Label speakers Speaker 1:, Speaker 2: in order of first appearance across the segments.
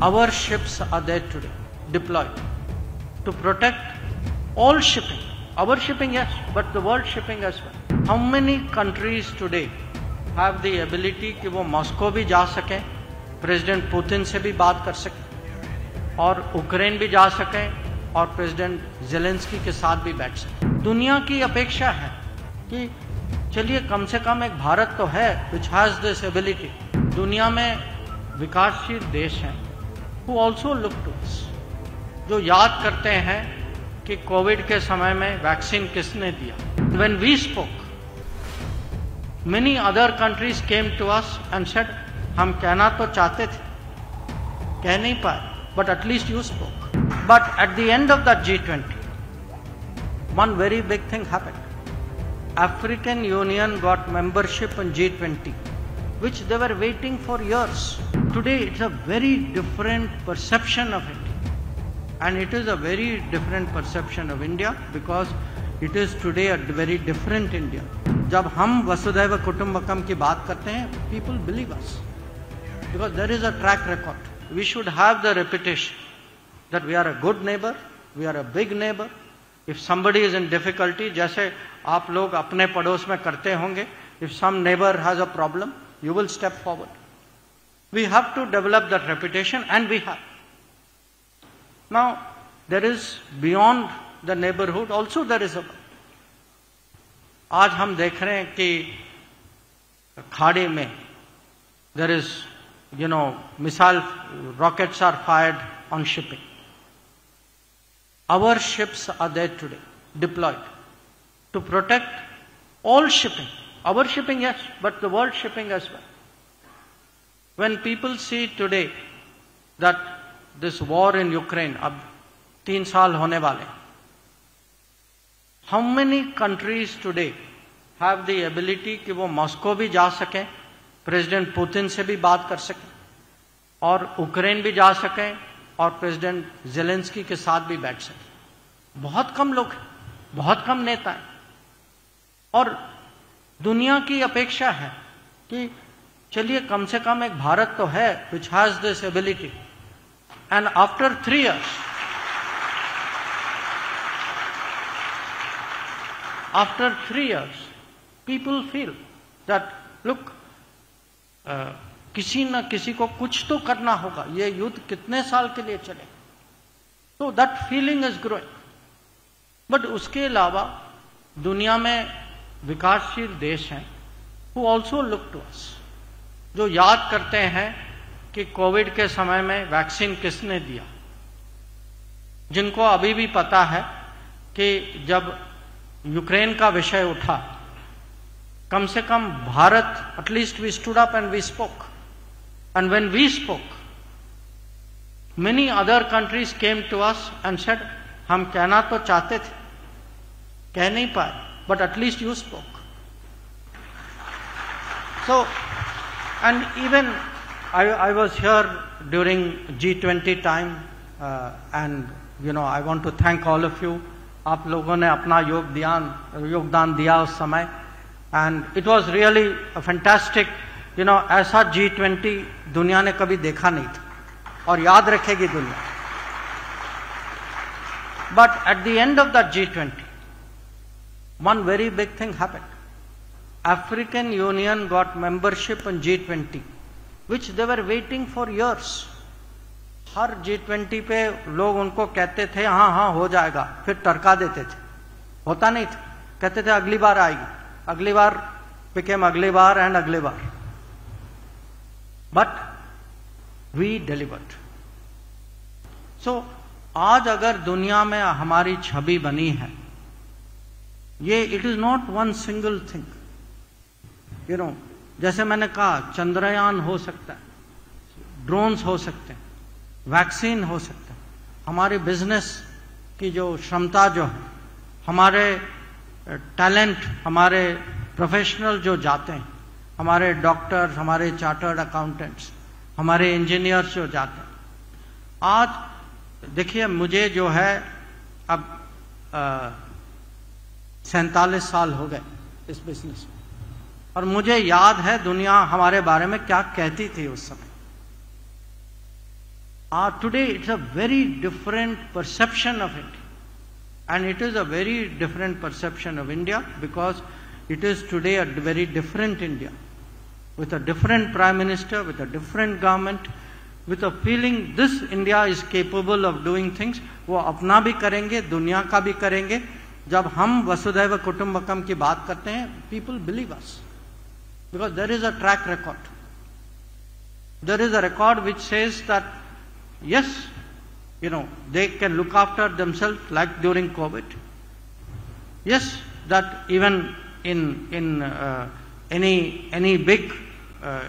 Speaker 1: Our ships are there today, deployed, to protect all shipping. Our shipping, yes, but the world shipping as well. How many countries today have the ability कि वो Moscow भी जा सकें, president Putin से भी बात कर सकें, और यूक्रेन भी जा सकें, और प्रेसिडेंट ज़ेलेंस्की के साथ भी बैठ सकें? दुनिया की अपेक्षा है कि चलिए कम से कम एक भारत तो है which has this ability. दुनिया में विकासशील देश हैं who also look to us, जो याद करते हैं कि कोविड के समय में वैक्सीन किसने दिया. When we spoke, many other countries came to us and said, हम कहना तो चाहते थे, कह नहीं पाए, but at least you spoke. But at the end of that G20, one very big thing happened. African Union got membership in G20, which they were waiting for years. Today it's a very different perception of it. And it is a very different perception of India because it is today a very different India. जब हम वसुधैव कुटुंबकम की बात करते हैं, people believe us because there is a track record. We should have the reputation that we are a good neighbor, we are a big neighbor. If somebody is in difficulty, जैसे आप लोग अपने पड़ोस में करते होंगे, if some neighbor has a problem, you will step forward. We have to develop that reputation, and we have. Now, there is beyond the neighborhood, also there is a. आज हम देख रहे हैं कि खाड़ी में there is, missile rockets are fired on shipping. Our ships are there today, deployed, to protect all shipping. Our shipping, yes, but the world shipping as well. When people see today that this war in Ukraine, अब 3 साल होने वाले, how many countries today have the ability कि वो Moscow भी जा सकें, president Putin से भी बात कर सकें, और यूक्रेन भी जा सकें, और प्रेसिडेंट ज़ेलेंस्की के साथ भी बैठ सकें? बहुत कम लोग हैं, बहुत कम नेता हैं. और दुनिया की अपेक्षा है कि चलिए कम से कम एक भारत तो है which has this ability. And after 3 years, people feel that look, किसी न किसी को कुछ तो करना होगा, ये युद्ध कितने साल के लिए चले. So that feeling is growing. But उसके अलावा दुनिया में विकासशील देश हैं who also look to us, जो याद करते हैं कि कोविड के समय में वैक्सीन किसने दिया, जिनको अभी भी पता है कि जब यूक्रेन का विषय उठा, कम से कम Bharat, at least we stood up and we spoke. And when we spoke, many other countries came to us and said, हम कहना तो चाहते थे, कह नहीं पाए, but at least you spoke. So, and even I was here during G20 time, and I want to thank all of you. आप लोगों ने अपना योगदान दिया उस समय, and it was really a fantastic, ऐसा G20 दुनिया ने कभी देखा नहीं था, और याद रखेगी दुनिया. But at the end of that G20, one very big thing happened. African Union got membership in G20, which they were waiting for years. Her G20 पे लोग उनको कहते थे हाँ हाँ हो जाएगा, फिर टरका देते थे, होता नहीं था, कहते थे अगली बार आएगी, अगली बार became अगली बार and अगली बार. But we delivered. So आज अगर दुनिया में हमारी छवि बनी है, ये it is not one single thing. जैसे मैंने कहा, चंद्रयान हो सकता है, ड्रोन्स हो सकते हैं, वैक्सीन हो सकता है, हमारे बिजनेस की जो क्षमता जो है, हमारे टैलेंट, हमारे प्रोफेशनल जो जाते हैं, हमारे डॉक्टर्स, हमारे चार्टर्ड अकाउंटेंट्स, हमारे इंजीनियर्स जो जाते हैं. आज देखिए, मुझे जो है अब 47 साल हो गए इस बिजनेस में, और मुझे याद है दुनिया हमारे बारे में क्या कहती थी उस समय. Today it's a very different perception of India. And it is a very different perception of India because it is today a very different India. With a different Prime Minister, with a different government, with a feeling this India is capable of doing things. वो अपना भी करेंगे, दुनिया का भी करेंगे. जब हम वसुधैव कुटुंबकम की बात करते हैं, people believe us. Because there is a track record. There is a record which says that yes, they can look after themselves like during COVID. Yes, that even in any big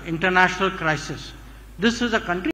Speaker 1: international crisis, this is a country